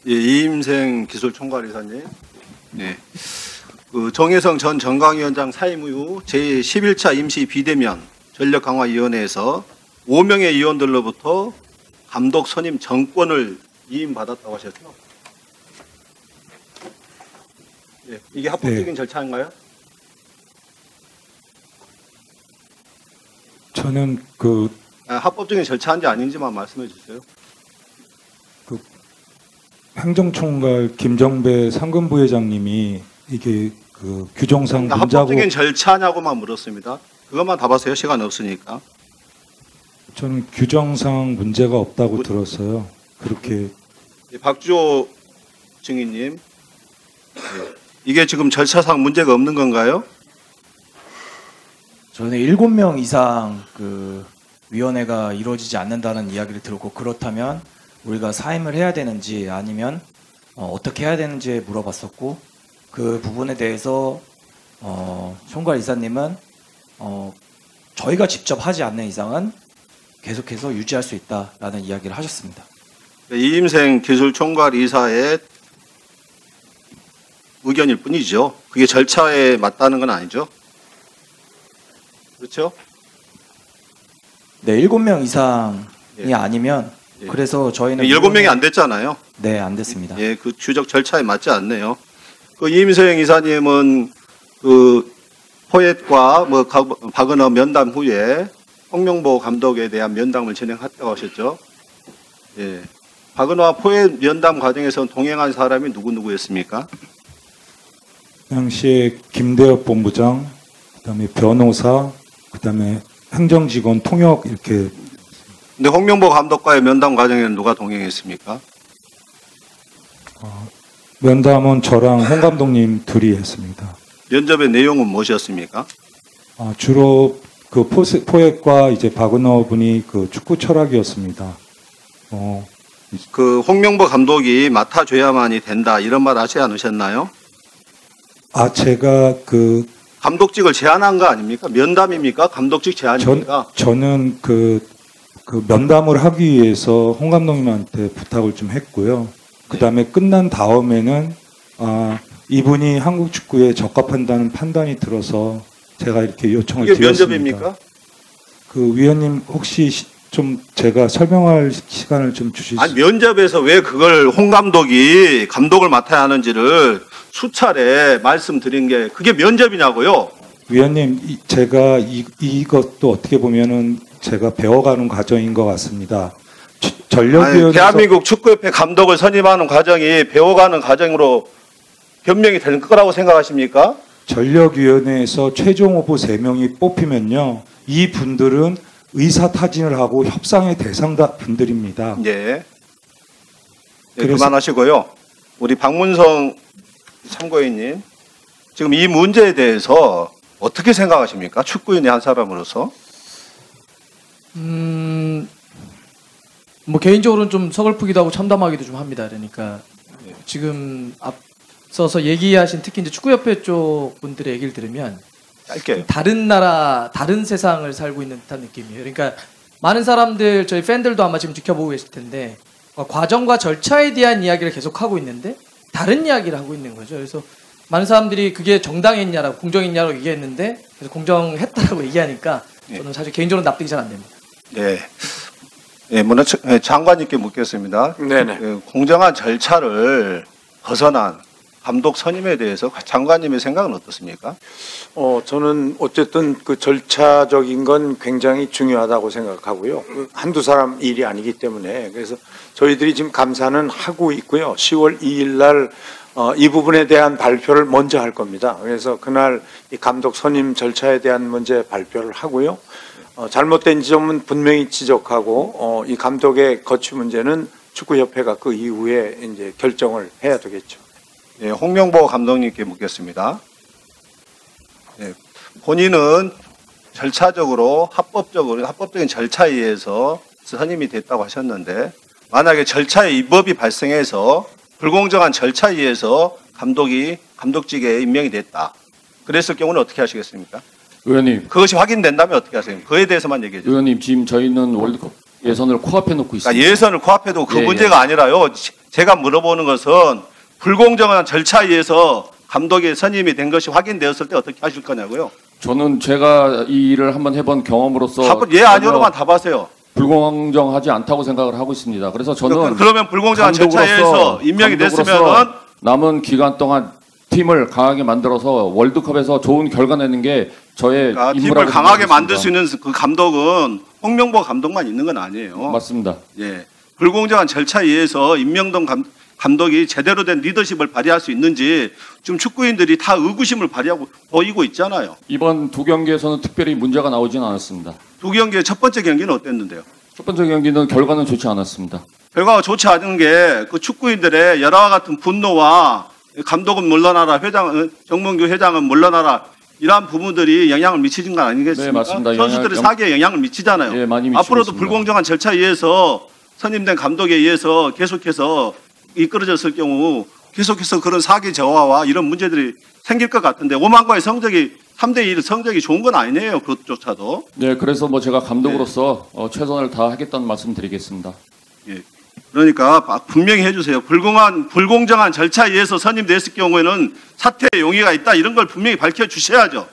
예, 이임생 기술총괄이사님. 네. 그 정혜성 전 정강위원장 사임 이후 제11차 임시 비대면 전력강화위원회에서 5명의 위원들로부터 감독 선임 정권을 위임받았다고 하셨죠? 예, 이게 합법적인 절차인가요? 저는 합법적인 절차인지 아닌지만 말씀해 주세요. 행정총괄 김정배 상근부회장님이 이게 규정상 그러니까 문자고 합법적인 절차냐고만 물었습니다. 그것만 답하세요. 시간 없으니까. 저는 규정상 문제가 없다고 들었어요. 그렇게 예, 박주호 증인님, 예, 이게 지금 절차상 문제가 없는 건가요? 저는 7명 이상 위원회가 이루어지지 않는다는 이야기를 들었고, 그렇다면 우리가 사임을 해야 되는지 아니면 어떻게 해야 되는지 물어봤었고, 그 부분에 대해서 총괄 이사님은 저희가 직접 하지 않는 이상은 계속해서 유지할 수 있다라는 이야기를 하셨습니다. 이임생 기술총괄 이사의 의견일 뿐이죠. 그게 절차에 맞다는 건 아니죠. 그렇죠? 네, 7명 이상이 예. 아니면 예. 그래서 저희는 7명이 안 됐잖아요. 네, 안 됐습니다. 예, 그 규정 절차에 맞지 않네요. 그 이임생 이사님은 그 포엣과 박은호 면담 후에 홍명보 감독에 대한 면담을 진행했다고 하셨죠. 예. 박은호와 포엣 면담 과정에서 동행한 사람이 누구였습니까? 당시에 김대엽 본부장, 그다음에 변호사, 그다음에 행정직원 통역 이렇게. 근데 홍명보 감독과의 면담 과정에는 누가 동행했습니까? 면담은 저랑 홍 감독님 둘이 했습니다. 면접의 내용은 무엇이었습니까? 주로 포획과 이제 박은호 분이 축구 철학이었습니다. 그 홍명보 감독이 맡아줘야만이 된다 이런 말 하지 않으셨나요? 제가 감독직을 제안한 거 아닙니까? 면담입니까? 감독직 제안입니까? 저는 면담을 하기 위해서 홍 감독님한테 부탁을 좀 했고요. 그다음에 끝난 다음에는 이분이 한국 축구에 적합한다는 판단이 들어서 제가 이렇게 요청을 이게 드렸습니다. 면접입니까? 위원님 혹시 좀 제가 설명할 시간을 좀 주실 수 아니 면접에서 왜 그걸 홍 감독이 감독을 맡아야 하는지를 수차례 말씀드린 게 그게 면접이냐고요? 위원님, 제가 이것도 어떻게 보면은 제가 배워가는 과정인 것 같습니다. 전력위원회에서 대한민국 축구협회 감독을 선임하는 과정이 배워가는 과정으로 변명이 될 거라고 생각하십니까? 전력위원회에서 최종 후보 3명이 뽑히면요, 이 분들은 의사타진을 하고 협상의 대상 분들입니다. 예. 네, 그만하시고요. 우리 박문성 참고인님, 지금 이 문제에 대해서 어떻게 생각하십니까? 축구인의 한 사람으로서. 개인적으로는 좀 서글프기도 하고 참담하기도 좀 합니다. 그러니까 지금 앞서서 얘기하신 특히 이제 축구협회 쪽 분들의 얘기를 들으면 짧게. 다른 나라, 다른 세상을 살고 있는 듯한 느낌이에요. 그러니까 많은 사람들, 저희 팬들도 아마 지금 지켜보고 계실 텐데 과정과 절차에 대한 이야기를 계속 하고 있는데 다른 이야기를 하고 있는 거죠. 그래서 많은 사람들이 그게 정당했냐라고, 공정했냐라고 얘기했는데 그래서 공정했다라고 얘기하니까 저는 사실 개인적으로 납득이 잘 안 됩니다. 네. 네, 장관님께 묻겠습니다. 네네. 공정한 절차를 벗어난 감독 선임에 대해서 장관님의 생각은 어떻습니까? 저는 어쨌든 그 절차적인 건 굉장히 중요하다고 생각하고요. 한두 사람 일이 아니기 때문에 그래서 저희들이 지금 감사는 하고 있고요. 10월 2일 날 이 부분에 대한 발표를 먼저 할 겁니다. 그래서 그날 이 감독 선임 절차에 대한 문제 발표를 하고요. 잘못된 지점은 분명히 지적하고 이 감독의 거취 문제는 축구협회가 그 이후에 이제 결정을 해야 되겠죠. 네, 홍명보 감독님께 묻겠습니다. 네, 본인은 절차적으로 합법적인 절차에 의해서 선임이 됐다고 하셨는데 만약에 절차의 위법이 발생해서 불공정한 절차에 의해서 감독직에 임명이 됐다. 그랬을 경우는 어떻게 하시겠습니까? 의원님, 그것이 확인된다면 어떻게 하세요? 그에 대해서만 얘기해 주세요. 의원님 지금 저희는 월드컵 예선을 코앞에 놓고 있습니다. 그러니까 예선을 코앞에 두고 그 예, 문제가 아니라요. 제가 물어보는 것은 불공정한 절차에 의해서 감독의 선임이 된 것이 확인되었을 때 어떻게 하실 거냐고요. 저는 제가 이 일을 한번 해본 경험으로서 예 아니오로만 답하세요. 불공정하지 않다고 생각을 하고 있습니다. 그래서 저는 그러면 불공정한 절차에 의해서 임명이 됐으면은 남은 기간 동안 팀을 강하게 만들어서 월드컵에서 좋은 결과 내는 게 저의 임무라고 팀을 강하게 만들 수 생각했습니다. 있는 그 감독은 홍명보 감독만 있는 건 아니에요. 맞습니다. 예, 불공정한 절차에 의해서 임명된 감독이 제대로 된 리더십을 발휘할 수 있는지 지금 축구인들이 다 의구심을 보이고 있잖아요. 이번 두 경기에서는 특별히 문제가 나오지는 않았습니다. 두 경기의 첫 번째 경기는 어땠는데요? 첫 번째 경기는 결과는 좋지 않았습니다. 결과가 좋지 않은 게 그 축구인들의 열화와 같은 분노와 감독은 물러나라, 정몽규 회장은 물러나라 이러한 부분들이 영향을 미치는 건 아니겠습니까? 네, 맞습니다. 선수들의 사기에 영향을 미치잖아요. 예, 많이 미치고 앞으로도 있습니다. 불공정한 절차에 의해서 선임된 감독에 의해서 계속해서 이끌어졌을 경우 계속해서 그런 사기 저하와 이런 문제들이 생길 것 같은데 오만과의 성적이 3대1 성적이 좋은 건 아니네요. 그것조차도. 네, 그래서 뭐 제가 감독으로서 최선을 다하겠다는 말씀드리겠습니다. 예. 그러니까 분명히 해주세요. 불공정한 절차에 의해서 선임됐을 경우에는 사퇴의 용의가 있다 이런 걸 분명히 밝혀주셔야죠.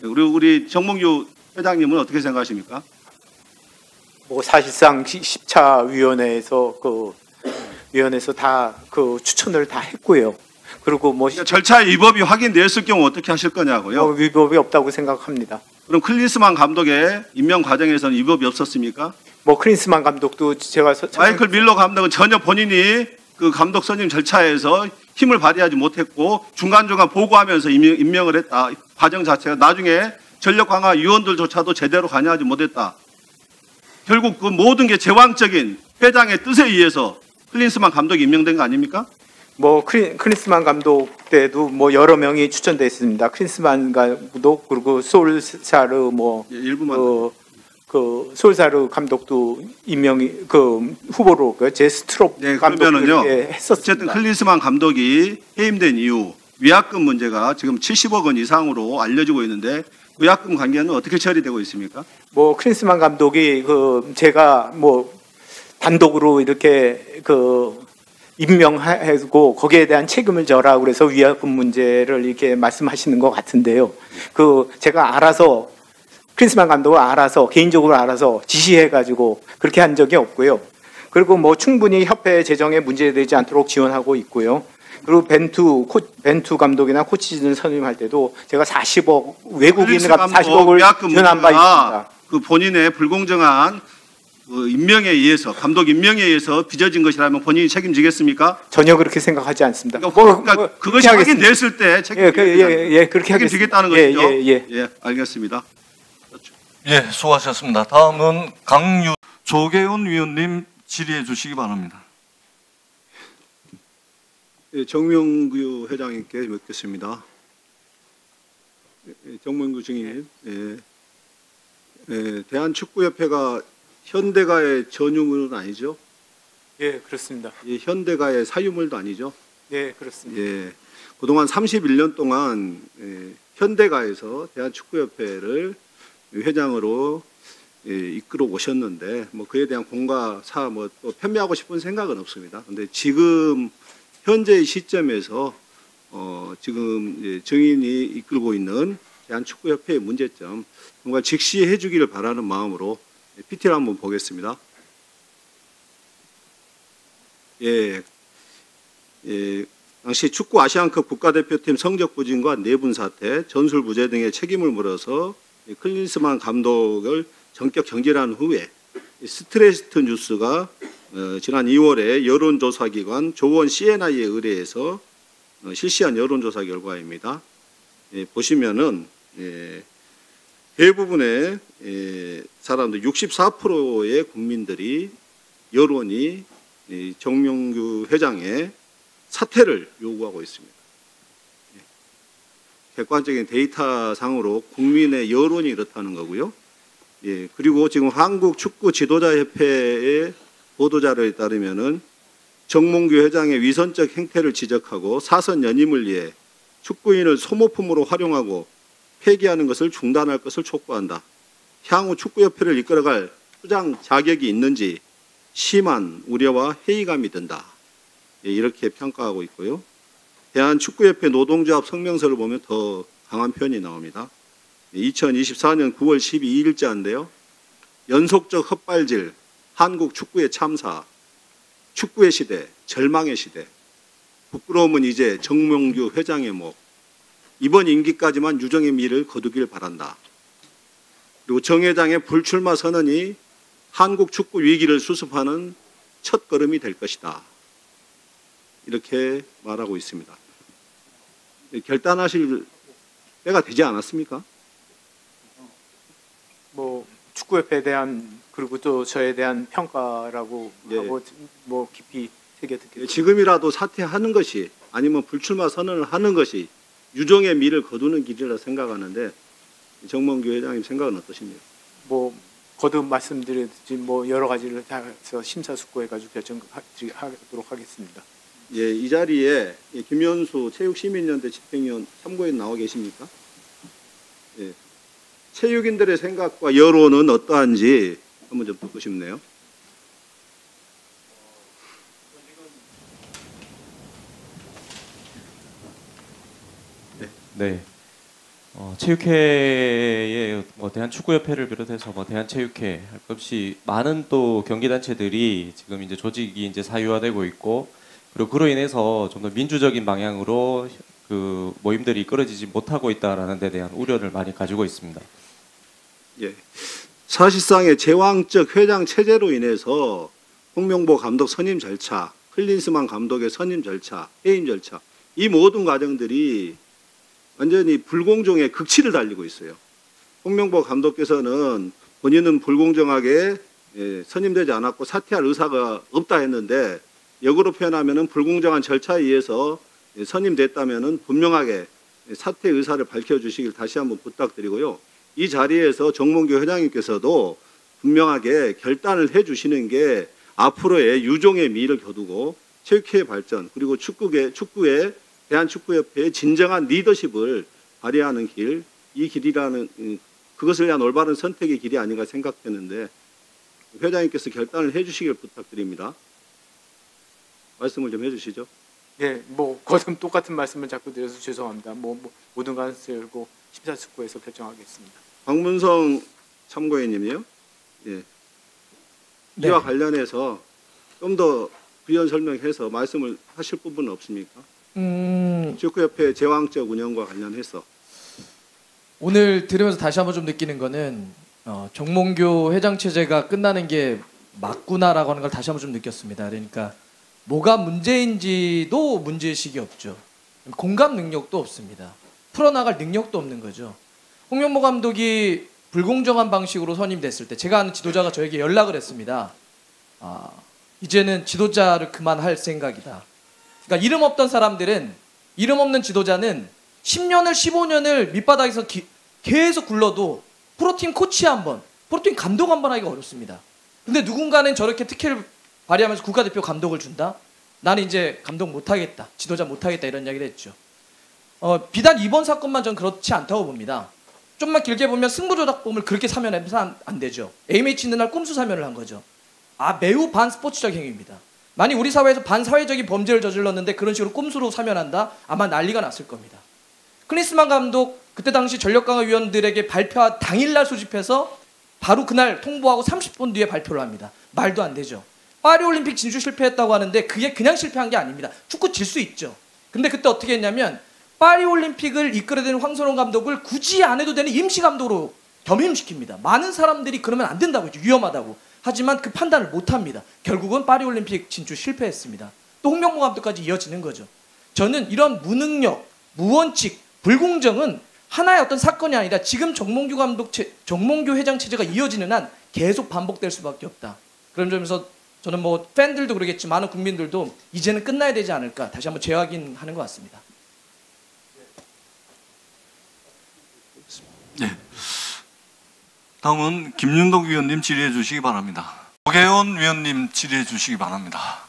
우리 정몽규 회장님은 어떻게 생각하십니까? 뭐 사실상 10차 위원회에서 위원회에서 다 추천을 다 했고요. 그리고 뭐 그러니까 절차의 위법이 확인됐을 경우 어떻게 하실 거냐고요? 위법이 없다고 생각합니다. 그럼 클린스만 감독의 임명 과정에서는 위법이 없었습니까? 뭐 크린스만 감독도 제가 마이클 밀러 감독은 전혀 본인이 그 감독 선임 절차에서 힘을 발휘하지 못했고 중간중간 보고하면서 임명을 했다. 과정 자체가 나중에 전력 강화 위원들조차도 제대로 관여하지 못했다. 결국 그 모든 게 제왕적인 회장의 뜻에 의해서 클린스만 감독이 임명된 거 아닙니까? 뭐 크린스만 감독 때도 뭐 여러 명이 추천돼 있습니다. 크린스만 감독 그리고 솔사르 예, 일부만. 솔사르 감독도 임명이 후보로 제스트롭 네, 감독도 그러면은요. 이렇게 했었습니다. 어쨌든 클린스만 감독이 해임된 이후 위약금 문제가 지금 70억 원 이상으로 알려지고 있는데 위약금 관계는 어떻게 처리되고 있습니까? 뭐 크린스만 감독이 제가 뭐 단독으로 이렇게 임명하고 거기에 대한 책임을 져라 그래서 위약금 문제를 이렇게 말씀하시는 것 같은데요. 제가 알아서 크린스만 감독을 개인적으로 알아서 지시해가지고 그렇게 한 적이 없고요. 그리고 뭐 충분히 협회 재정에 문제되지 않도록 지원하고 있고요. 그리고 벤투 감독이나 코치진을 선임할 때도 제가 40억 외국인 40억을 지원한 바 있습니다. 그 본인의 불공정한 임명에 의해서 감독 임명에 의해서 빚어진 것이라면 본인이 책임지겠습니까? 전혀 그렇게 생각하지 않습니다. 그러니까 그것이 확인됐을 때 그렇게 책임지겠다는 하겠습니다. 것이죠. 예. 알겠습니다. 예, 수고하셨습니다. 다음은 조계훈 위원님 질의해 주시기 바랍니다. 예, 정명규 회장님께 묻겠습니다. 정명규 증인, 대한축구협회가 현대가의 전유물은 아니죠? 예, 그렇습니다. 예, 현대가의 사유물도 아니죠? 예, 그렇습니다. 예, 그동안 31년 동안 현대가에서 대한축구협회를 회장으로 이끌어 오셨는데 뭐 그에 대한 공과 사 또 편매하고 싶은 생각은 없습니다. 그런데 지금 현재의 시점에서 지금 증인이 이끌고 있는 대한축구협회의 문제점 정말 직시해 주기를 바라는 마음으로 PT를 한번 보겠습니다. 당시 축구 아시안컵 국가대표팀 성적 부진과 내분 사태, 전술 부재 등의 책임을 물어서 클린스만 감독을 전격 경질한 후에 스트레이트 뉴스가 지난 2월에 여론조사기관 조원 CNI에 의뢰해서 실시한 여론조사 결과입니다. 보시면은 대부분의 사람들 64%의 국민들이 여론이 정명규 회장의 사퇴를 요구하고 있습니다. 객관적인 데이터상으로 국민의 여론이 이렇다는 거고요. 그리고 지금 한국축구지도자협회의 보도자료에 따르면은 정몽규 회장의 위선적 행태를 지적하고 사선 연임을 위해 축구인을 소모품으로 활용하고 폐기하는 것을 중단할 것을 촉구한다. 향후 축구협회를 이끌어갈 축구장 자격이 있는지 심한 우려와 회의감이 든다. 이렇게 평가하고 있고요. 대한축구협회 노동조합 성명서를 보면 더 강한 표현이 나옵니다. 2024년 9월 12일자인데요. 연속적 헛발질, 한국 축구의 참사, 축구의 시대, 절망의 시대, 부끄러움은 이제 정몽규 회장의 목, 이번 임기까지만 유정의 미를 거두길 바란다. 그리고 정 회장의 불출마 선언이 한국 축구 위기를 수습하는 첫 걸음이 될 것이다. 이렇게 말하고 있습니다. 결단하실 때가 되지 않았습니까? 뭐 축구협회에 대한 그리고 또 저에 대한 평가라고 예. 하고 뭐 깊이 새겨 듣겠습니다. 지금이라도 사퇴하는 것이 아니면 불출마 선언을 하는 것이 유정의 미를 거두는 길이라 생각하는데 정몽규 회장님 생각은 어떠십니까? 뭐 거듭 말씀드렸듯이 뭐 여러 가지를 다 해서 심사숙고해가지고 결정하도록 하겠습니다. 예, 이 자리에 김현수 체육시민연대 집행위원 참고인 나와 계십니까? 예, 체육인들의 생각과 여론은 어떠한지 한번 좀 듣고 싶네요. 네. 체육회의 대한축구협회를 비롯해서 대한체육회 할 것 없이 많은 또 경기단체들이 지금 이제 조직이 이제 사유화되고 있고 그리고 그로 인해서 좀 더 민주적인 방향으로 그 모임들이 이끌어지지 못하고 있다라는 데 대한 우려를 많이 가지고 있습니다. 예, 사실상의 제왕적 회장 체제로 인해서 홍명보 감독 선임 절차, 클린스만 감독의 선임 절차, 해임 절차 이 모든 과정들이 완전히 불공정의 극치를 달리고 있어요. 홍명보 감독께서는 본인은 불공정하게 선임되지 않았고 사퇴할 의사가 없다 했는데 역으로 표현하면 불공정한 절차에 의해서 선임됐다면 분명하게 사퇴 의사를 밝혀주시길 다시 한번 부탁드리고요. 이 자리에서 정몽규 회장님께서도 분명하게 결단을 해주시는 게 앞으로의 유종의 미를 거두고 체육회의 발전 그리고 축구의 대한축구협회의 진정한 리더십을 발휘하는 길, 이 길이라는 그것을 위한 올바른 선택의 길이 아닌가 생각되는데 회장님께서 결단을 해주시길 부탁드립니다. 말씀을 좀 해주시죠. 네, 뭐 거듭 똑같은 말씀을 자꾸 드려서 죄송합니다. 뭐 모든 관을 열고 심사숙고해서 결정하겠습니다. 박문성 참고인님이요. 예. 네. 이와 관련해서 좀 더 부연 설명해서 말씀을 하실 부분은 없습니까? 축구협회 제왕적 운영과 관련해서 오늘 들으면서 다시 한번 좀 느끼는 거는 정몽규 회장 체제가 끝나는 게 맞구나라고 하는 걸 다시 한번 좀 느꼈습니다. 그러니까 뭐가 문제인지도 문제의식이 없죠. 공감 능력도 없습니다. 풀어나갈 능력도 없는 거죠. 홍명보 감독이 불공정한 방식으로 선임됐을 때 제가 아는 지도자가 저에게 연락을 했습니다. 이제는 지도자를 그만할 생각이다. 그러니까 이름 없던 사람들은 이름 없는 지도자는 10년을 15년을 밑바닥에서 계속 굴러도 프로팀 코치 한 번, 프로팀 감독 한 번 하기가 어렵습니다. 근데 누군가는 저렇게 특혜를 발휘하면서 국가대표 감독을 준다? 나는 이제 감독 못하겠다, 지도자 못하겠다 이런 이야기를 했죠. 비단 이번 사건만 전 그렇지 않다고 봅니다. 좀만 길게 보면 승부조작범을 그렇게 사면해서 안 되죠. AMH 있는 날 꼼수 사면을 한 거죠. 매우 반스포츠적 행위입니다. 만약 우리 사회에서 반사회적인 범죄를 저질렀는데 그런 식으로 꼼수로 사면한다? 아마 난리가 났을 겁니다. 클린스만 감독 그때 당시 전력강화위원들에게 발표한 당일날 소집해서 바로 그날 통보하고 30분 뒤에 발표를 합니다. 말도 안 되죠. 파리올림픽 진출 실패했다고 하는데 그게 그냥 실패한 게 아닙니다. 축구 질 수 있죠. 근데 그때 어떻게 했냐면 파리올림픽을 이끌어야 되는 황선홍 감독을 굳이 안 해도 되는 임시감독으로 겸임시킵니다. 많은 사람들이 그러면 안 된다고 했죠. 위험하다고. 하지만 그 판단을 못합니다. 결국은 파리올림픽 진출 실패했습니다. 또 홍명보 감독까지 이어지는 거죠. 저는 이런 무능력, 무원칙, 불공정은 하나의 어떤 사건이 아니라 지금 정몽규 회장 체제가 이어지는 한 계속 반복될 수밖에 없다. 그런 점에서 저는 팬들도 그러겠지 많은 국민들도 이제는 끝나야 되지 않을까 다시 한번 재확인하는 것 같습니다. 네. 다음은 김윤덕 위원님 질의해 주시기 바랍니다. 조계원 위원님 질의해 주시기 바랍니다.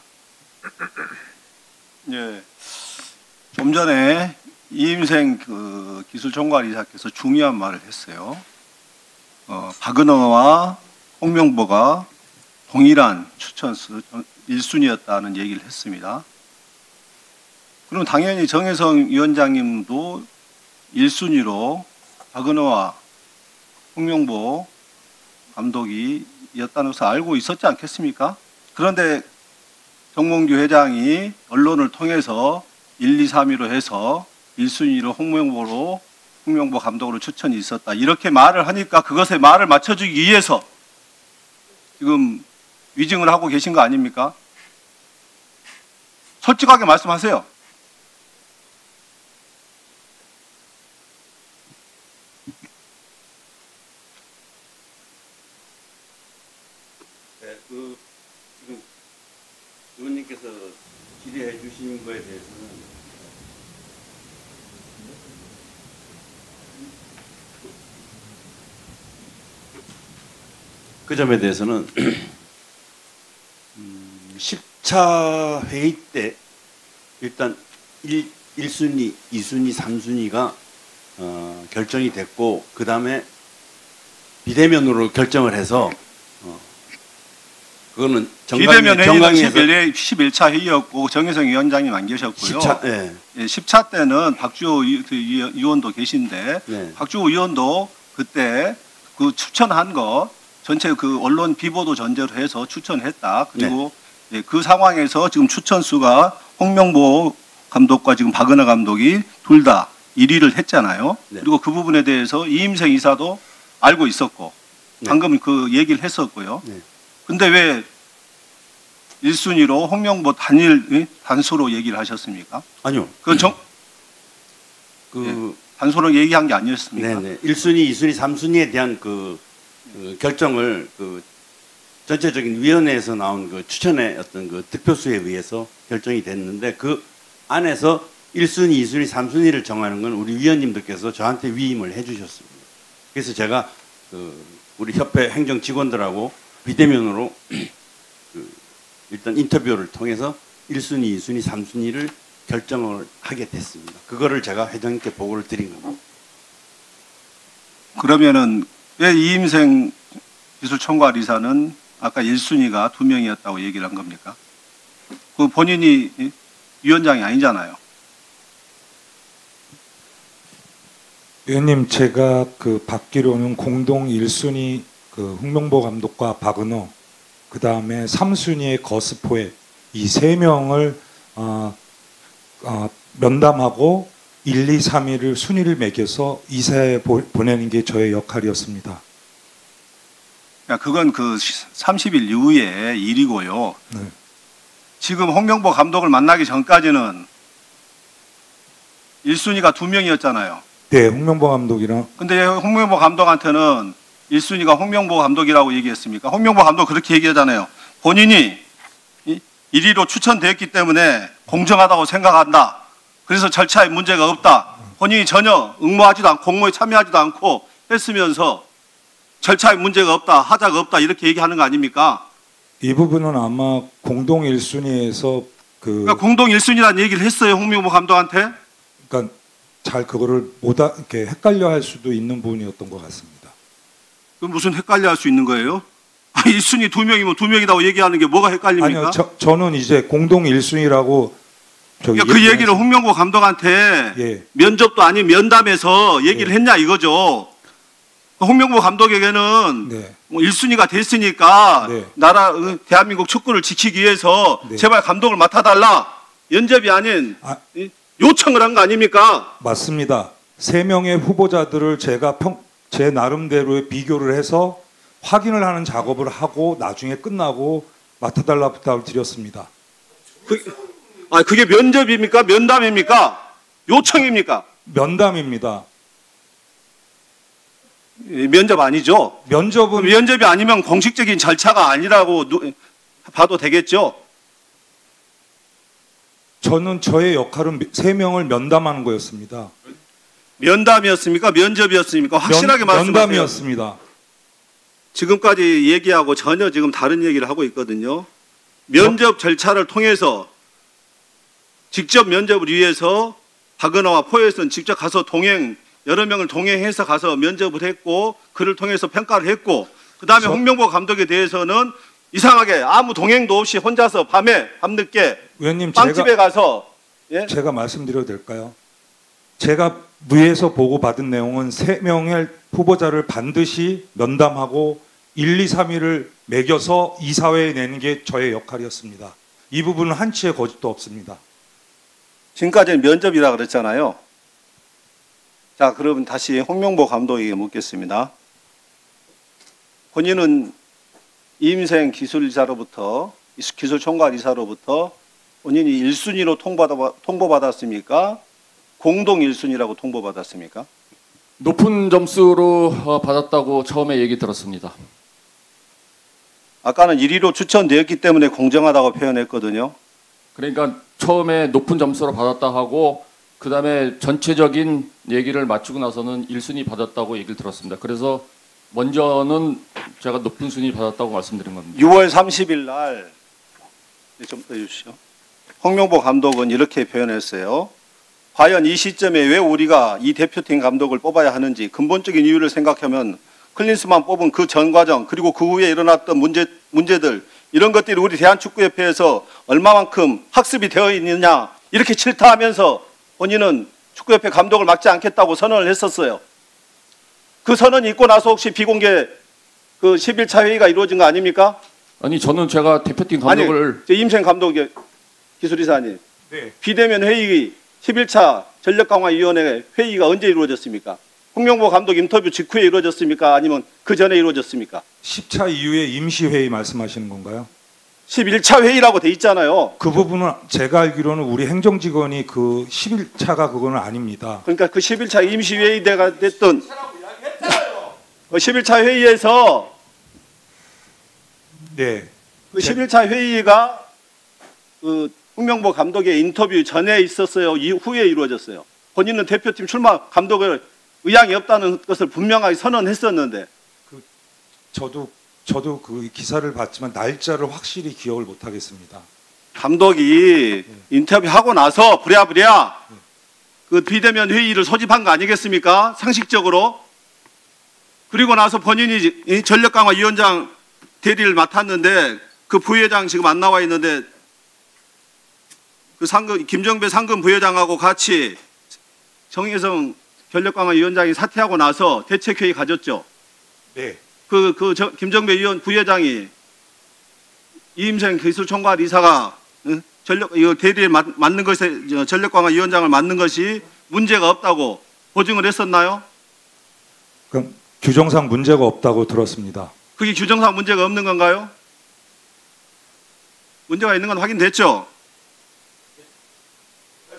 예. 좀 전에 이임생 기술총괄이사께서 중요한 말을 했어요. 박은호와 홍명보가 동일한 추천수 1순위였다는 얘기를 했습니다. 그럼 당연히 정혜성 위원장님도 1순위로 박은호와 홍명보 감독이었다는 것을 알고 있었지 않겠습니까? 그런데 정몽규 회장이 언론을 통해서 1, 2, 3위로 해서 1순위로 홍명보 감독으로 추천이 있었다. 이렇게 말을 하니까 그것에 말을 맞춰주기 위해서 지금 위증을 하고 계신 거 아닙니까? 솔직하게 말씀하세요. 네, 지금 의원님께서 질의해 주신 거에 대해서는 그 점에 대해서는 10차 회의 때 일단 1순위, 2순위, 3순위가 결정이 됐고 그 다음에 비대면으로 결정을 해서 그거는 비대면 회의는 정강위에서 11차 회의였고 정혜성 위원장님 안 계셨고요. 10차, 네. 예, 10차 때는 박주호 의원도 계신데 네. 박주호 의원도 그때 그 추천한 거 전체 그 언론 비보도 전제로 해서 추천했다. 그리고 예, 그 상황에서 지금 추천수가 홍명보 감독과 지금 박은하 감독이 둘 다 1위를 했잖아요. 네. 그리고 그 부분에 대해서 이임생 이사도 알고 있었고 네. 방금 그 얘기를 했었고요. 네. 근데 왜 1순위로 홍명보 단수로 얘기를 하셨습니까? 아니요. 단수로 얘기한 게 아니었습니까? 네네. 1순위, 2순위, 3순위에 대한 그 결정을 그 전체적인 위원회에서 나온 그 추천의 어떤 그 득표수에 의해서 결정이 됐는데 그 안에서 1순위, 2순위, 3순위를 정하는 건 우리 위원님들께서 저한테 위임을 해주셨습니다. 그래서 제가 그 우리 협회 행정 직원들하고 비대면으로 일단 인터뷰를 통해서 1순위, 2순위, 3순위를 결정을 하게 됐습니다. 그거를 제가 회장님께 보고를 드린 겁니다. 그러면은 왜 이임생 기술총괄 이사는 아까 1순위가 2명이었다고 얘기를 한 겁니까? 그 본인이 위원장이 아니잖아요. 의원님, 제가 그 받기로는 공동 1순위 그 홍명보 감독과 박은호, 그 다음에 3순위의 거스포에 이 3명을 면담하고 1, 2, 3위를 순위를 매겨서 이사에 보내는 게 저의 역할이었습니다. 그건 그 30일 이후의 일이고요. 네. 지금 홍명보 감독을 만나기 전까지는 1순위가 2명이었잖아요. 네, 홍명보 감독이랑. 근데 홍명보 감독한테는 1순위가 홍명보 감독이라고 얘기했습니까? 홍명보 감독 그렇게 얘기하잖아요. 본인이 1위로 추천됐기 때문에 공정하다고 생각한다. 그래서 절차에 문제가 없다. 본인이 전혀 응모하지도 않고 공모에 참여하지도 않고 했으면서 절차에 문제가 없다, 하자가 없다 이렇게 얘기하는 거 아닙니까? 이 부분은 아마 공동 1순위에서 그러니까 공동 1순위라는 얘기를 했어요, 홍명보 감독한테. 그러니까 잘 그거를 이렇게 헷갈려 할 수도 있는 부분이었던 것 같습니다. 그럼 무슨 헷갈려 할 수 있는 거예요? 1순위 2명이면 2명이라고 얘기하는 게 뭐가 헷갈립니까? 아니요, 저는 이제 공동 1순위라고 그러니까 그 얘기를 홍명보 감독한테 예. 면접도 아닌 면담에서 얘기를 했냐 이거죠. 홍명보 감독에게는 네. 1순위가 됐으니까 네. 대한민국 축구를 지키기 위해서 네. 제발 감독을 맡아달라. 연접이 아닌 요청을 한 거 아닙니까? 맞습니다. 3명의 후보자들을 제가 제 나름대로의 비교를 해서 확인을 하는 작업을 하고 나중에 끝나고 맡아달라 부탁을 드렸습니다. 그게 면접입니까? 면담입니까? 요청입니까? 면담입니다. 면접 아니죠? 면접은 면접이 아니면 공식적인 절차가 아니라고 봐도 되겠죠? 저는 저의 역할은 3명을 면담하는 거였습니다. 면담이었습니까? 면접이었습니까? 확실하게 말씀하세요. 면담이었습니다. 지금까지 얘기하고 전혀 지금 다른 얘기를 하고 있거든요. 면접 절차를 통해서 직접 면접을 위해서 박은하와 포에서는 직접 가서 여러 명을 동행해서 가서 면접을 했고 그를 통해서 평가를 했고 그다음에 홍명보 감독에 대해서는 이상하게 아무 동행도 없이 혼자서 밤늦게 의원님 빵집에 가서 예? 제가 말씀드려도 될까요? 제가 위에서 보고받은 내용은 3명의 후보자를 반드시 면담하고 1, 2, 3위를 매겨서 이사회에 내는 게 저의 역할이었습니다. 이 부분은 한치의 거짓도 없습니다. 지금까지는 면접이라 그랬잖아요. 자, 그러면 다시 홍명보 감독에게 묻겠습니다. 본인은 이임생 기술이사로부터 기술총괄이사로부터 본인이 1순위로 통보받았습니까? 공동 1순위라고 통보받았습니까? 높은 점수로 받았다고 처음에 얘기 들었습니다. 아까는 1위로 추천되었기 때문에 공정하다고 표현했거든요. 그러니까 처음에 높은 점수로 받았다 하고 그다음에 전체적인 얘기를 마치고 나서는 1순위 받았다고 얘기를 들었습니다. 그래서 먼저는 제가 높은 순위 받았다고 말씀드린 겁니다. 6월 30일 날 좀 더 해주시죠. 홍명보 감독은 이렇게 표현했어요. 과연 이 시점에 왜 우리가 이 대표팀 감독을 뽑아야 하는지 근본적인 이유를 생각하면 클린스만 뽑은 그 전 과정 그리고 그 후에 일어났던 문제들 이런 것들이 우리 대한축구협회에서 얼마만큼 학습이 되어 있느냐 이렇게 질타하면서 본인은 축구협회 감독을 맡지 않겠다고 선언을 했었어요. 그 선언이 있고 나서 혹시 비공개 그 11차 회의가 이루어진 거 아닙니까? 아니 저는 제가 대표팀 감독을 아니, 임생 감독 기술이사님 네. 비대면 회의 11차 전력강화위원회 회의가 언제 이루어졌습니까? 홍명보 감독 인터뷰 직후에 이루어졌습니까? 아니면 그 전에 이루어졌습니까? 10차 이후에 임시회의 말씀하시는 건가요? 11차 회의라고 돼 있잖아요. 그 부분은 제가 알기로는 우리 행정직원이 그 11차가 그거는 아닙니다. 그러니까 그 11차 임시회의가 됐던 그 11차 회의에서 네. 그 11차 회의가 그 홍명보 감독의 인터뷰 전에 있었어요? 이후에 이루어졌어요? 본인은 대표팀 출마 감독을 의향이 없다는 것을 분명하게 선언했었는데 저도 그 기사를 봤지만 날짜를 확실히 기억을 못 하겠습니다. 감독이 인터뷰하고 나서 부랴부랴 그 비대면 회의를 소집한 거 아니겠습니까? 상식적으로. 그리고 나서 본인이 전력강화위원장 대리를 맡았는데 그 부회장 지금 안 나와 있는데 그 김정배 상금 부회장하고 같이 정혜성 전력강화위원장이 사퇴하고 나서 대책회의 가졌죠. 네. 김정배 부회장이 이임생 기술총괄이사가 이거 대리에 맡는 것에 전력강화위원장을 맡는 것이 문제가 없다고 보증을 했었나요? 그럼 규정상 문제가 없다고 들었습니다. 그게 규정상 문제가 없는 건가요? 문제가 있는 건 확인됐죠?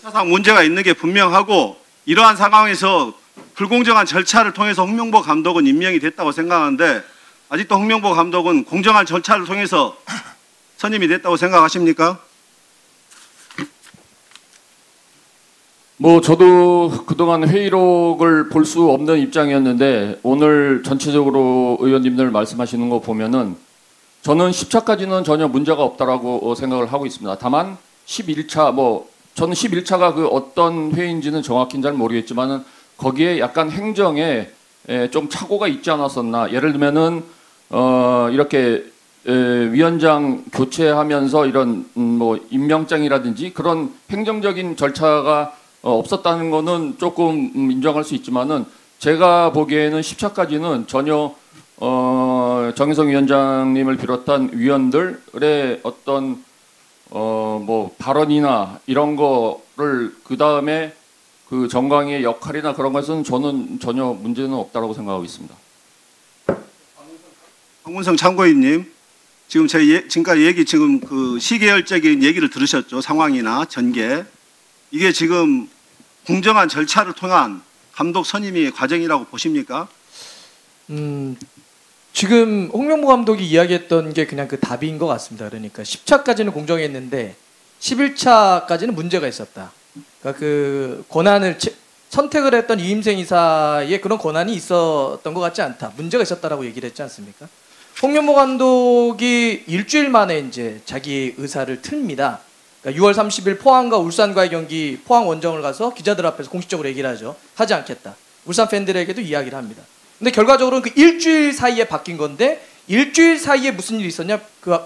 절차상 문제가 있는 게 분명하고 이러한 상황에서 불공정한 절차를 통해서 홍명보 감독은 임명이 됐다고 생각하는데 아직도 홍명보 감독은 공정한 절차를 통해서 선임이 됐다고 생각하십니까? 뭐 저도 그동안 회의록을 볼 수 없는 입장이었는데 오늘 전체적으로 의원님들 말씀하시는 거 보면은 저는 10차까지는 전혀 문제가 없다라고 생각을 하고 있습니다. 다만 11차 저는 11차가 그 어떤 회의인지는 정확히는 잘 모르겠지만은 거기에 약간 행정에 좀 착오가 있지 않았었나. 예를 들면은 이렇게 위원장 교체하면서 이런 뭐 임명장이라든지 그런 행정적인 절차가 없었다는 거는 조금 인정할 수 있지만은 제가 보기에는 10차까지는 전혀 정혜성 위원장님을 비롯한 위원들의 어떤 뭐 발언이나 이런 거를 그 다음에 그 정강이의 역할이나 그런 것은 저는 전혀 문제는 없다라고 생각하고 있습니다. 황문성 참고인님, 지금 저희 지금까지 지금 그 시계열적인 얘기를 들으셨죠? 상황이나 전개. 이게 지금 공정한 절차를 통한 감독 선임의 과정이라고 보십니까? 지금 홍명보 감독이 이야기했던 게 그냥 그 답인 것 같습니다. 그러니까 10차까지는 공정했는데 11차까지는 문제가 있었다. 그러니까 그 권한을 선택을 했던 이임생 이사의 그런 권한이 있었던 것 같지 않다. 문제가 있었다라고 얘기를 했지 않습니까? 홍명보 감독이 일주일 만에 이제 자기 의사를 틀입니다. 그러니까 6월 30일 포항과 울산과의 경기 포항 원정을 가서 기자들 앞에서 공식적으로 얘기를 하죠. 하지 않겠다. 울산 팬들에게도 이야기를 합니다. 근데 결과적으로는 그 일주일 사이에 바뀐 건데 일주일 사이에 무슨 일이 있었냐? 그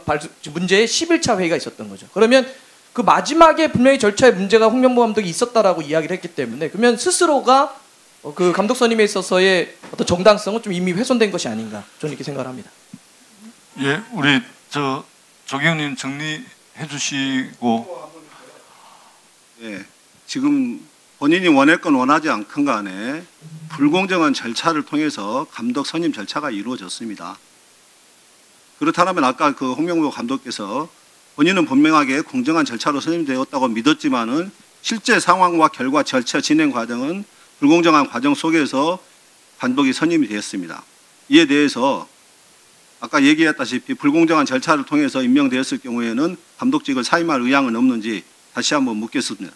문제의 10일차 회의가 있었던 거죠. 그러면 그 마지막에 분명히 절차에 문제가 홍명보 감독이 있었다라고 이야기를 했기 때문에 그러면 스스로가 그 감독 선임에 있어서의 어떤 정당성은 좀 이미 훼손된 것이 아닌가 저는 이렇게 생각을 합니다. 예, 우리 조경님 정리해 주시고. 예, 지금 본인이 원했건 원하지 않건 간에 불공정한 절차를 통해서 감독 선임 절차가 이루어졌습니다. 그렇다면 아까 그 홍명보 감독께서 본인은 분명하게 공정한 절차로 선임되었다고 믿었지만은 실제 상황과 결과 절차 진행 과정은 불공정한 과정 속에서 감독이 선임이 되었습니다. 이에 대해서 아까 얘기했다시피 불공정한 절차를 통해서 임명되었을 경우에는 감독직을 사임할 의향은 없는지 다시 한번 묻겠습니다.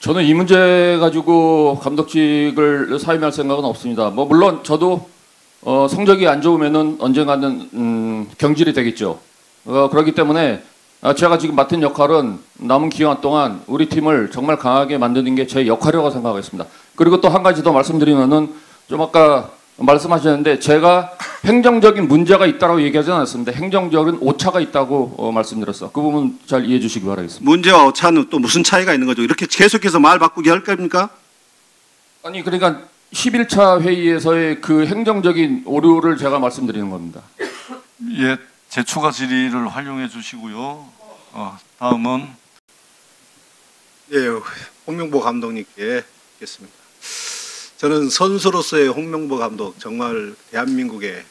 저는 이 문제 가지고 감독직을 사임할 생각은 없습니다. 뭐 물론 저도 성적이 안 좋으면은 언젠가는 경질이 되겠죠. 그렇기 때문에 제가 지금 맡은 역할은 남은 기간 동안 우리 팀을 정말 강하게 만드는 게 제 역할이라고 생각하겠습니다. 그리고 또 한 가지 더 말씀드리면은 좀 아까 말씀하셨는데 제가 행정적인 문제가 있다고 얘기하지 않았습니다. 행정적인 오차가 있다고 말씀드렸어. 그 부분 잘 이해해 주시기 바라겠습니다. 문제와 오차는 또 무슨 차이가 있는 거죠? 이렇게 계속해서 말 바꾸기 할 겁니까? 아니 그러니까 11차 회의에서의 그 행정적인 오류를 제가 말씀드리는 겁니다. 예, 제 추가 질의를 활용해 주시고요. 다음은 예, 홍명보 감독님께 묻겠습니다. 저는 선수로서의 홍명보 감독 정말 대한민국의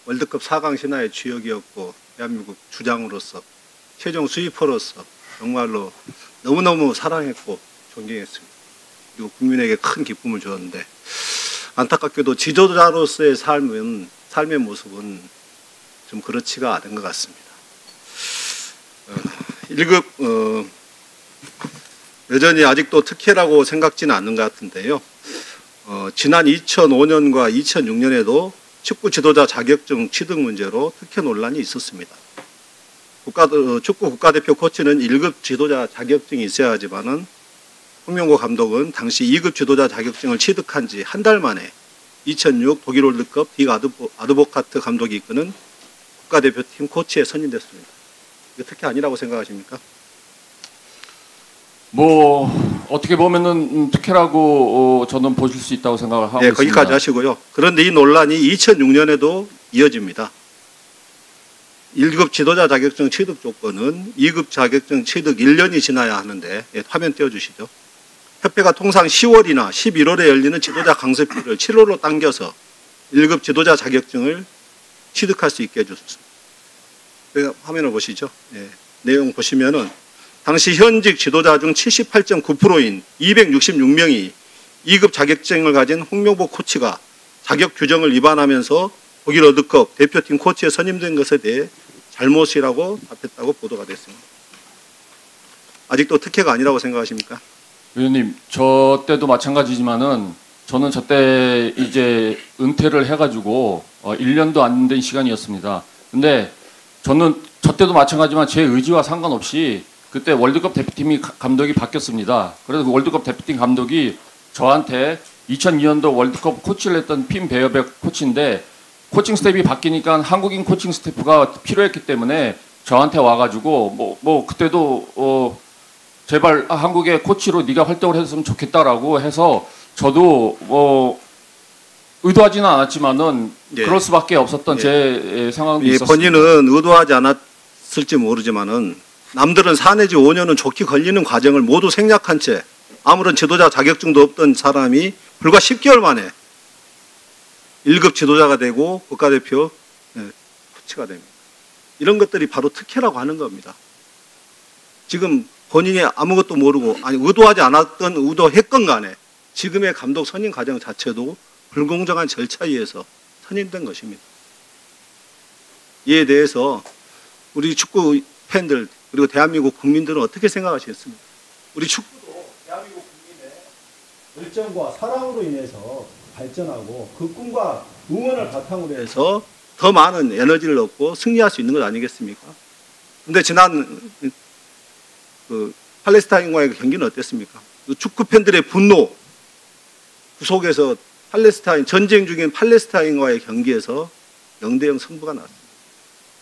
월드컵 4강 신화의 주역이었고 대한민국 주장으로서 최종 스위퍼로서 정말로 너무너무 사랑했고 존경했습니다. 그리고 국민에게 큰 기쁨을 주었는데 안타깝게도 지도자로서의 삶의 모습은 좀 그렇지가 않은 것 같습니다. 1급 여전히 아직도 특혜라고 생각지는 않는 것 같은데요. 지난 2005년과 2006년에도 축구 지도자 자격증 취득 문제로 특혜 논란이 있었습니다. 축구 국가대표 코치는 1급 지도자 자격증이 있어야 하지만은 홍명보 감독은 당시 2급 지도자 자격증을 취득한 지 한 달 만에 2006 독일 월드컵 딕 아드보카트 감독이 이끄는 국가대표팀 코치에 선임됐습니다. 이거 특혜 아니라고 생각하십니까? 뭐 어떻게 보면은 특혜라고 저는 보실 수 있다고 생각을 하고 있습니다. 거기까지 하시고요. 그런데 이 논란이 2006년에도 이어집니다. 1급 지도자 자격증 취득 조건은 2급 자격증 취득 1년이 지나야 하는데 화면 띄워주시죠. 협회가 통상 10월이나 11월에 열리는 지도자 강습회를 7월로 당겨서 1급 지도자 자격증을 취득할 수 있게 해줬습니다. 화면을 보시죠. 내용 보시면은 당시 현직 지도자 중 78.9%인 266명이 2급 자격증을 가진 홍명보 코치가 자격 규정을 위반하면서 독일 월드컵 대표팀 코치에 선임된 것에 대해 잘못이라고 답했다고 보도가 됐습니다. 아직도 특혜가 아니라고 생각하십니까? 의원님, 저 때도 마찬가지지만은 저는 저때 이제 은퇴를 해가지고 1년도 안 된 시간이었습니다. 근데 저는 저 때도 마찬가지지만 제 의지와 상관없이 그때 월드컵 대표팀이 감독이 바뀌었습니다. 그래서 그 월드컵 대표팀 감독이 저한테 2002년도 월드컵 코치를 했던 핀 베어백 코치인데 코칭 스텝이 바뀌니까 한국인 코칭 스태프가 필요했기 때문에 저한테 와가지고 뭐 그때도 제발 한국의 코치로 네가 활동을 했으면 좋겠다라고 해서 저도 뭐 의도하지는 않았지만은 그럴 수밖에 없었던 제 상황도 있었습니다. 본인은 의도하지 않았을지 모르지만은 남들은 4 내지 5년은 좋게 걸리는 과정을 모두 생략한 채 아무런 지도자 자격증도 없던 사람이 불과 10개월 만에 1급 지도자가 되고 국가대표 코치가 됩니다. 이런 것들이 바로 특혜라고 하는 겁니다. 지금 본인이 아무것도 모르고 의도하지 않았던 의도했건 간에 지금의 감독 선임 과정 자체도 불공정한 절차에 의해서 선임된 것입니다. 이에 대해서 우리 축구 팬들 그리고 대한민국 국민들은 어떻게 생각하시겠습니까? 우리 축구도 대한민국 국민의 열정과 사랑으로 인해서 발전하고 그 꿈과 응원을 바탕으로 해서 더 많은 에너지를 얻고 승리할 수 있는 것 아니겠습니까? 그런데 지난 팔레스타인과의 경기는 어땠습니까? 축구 팬들의 분노 그 속에서 전쟁 중인 팔레스타인과의 경기에서 0대0 승부가 났습니다.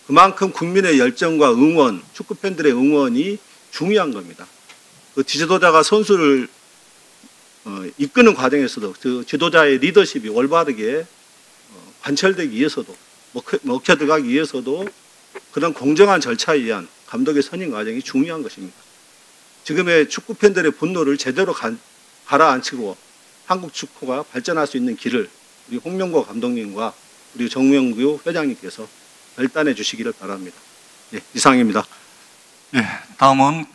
그만큼 국민의 열정과 응원, 축구 팬들의 응원이 중요한 겁니다. 그 지도자가 선수를 이끄는 과정에서도 그 지도자의 리더십이 올바르게 관철되기 위해서도 먹혀 들어가기 위해서도 그런 공정한 절차에 의한 감독의 선임 과정이 중요한 것입니다. 지금의 축구 팬들의 분노를 제대로 가라앉히고 한국 축구가 발전할 수 있는 길을 우리 홍명보 감독님과 우리 정명규 회장님께서 결단해 주시기를 바랍니다. 예, 이상입니다. 예, 다음은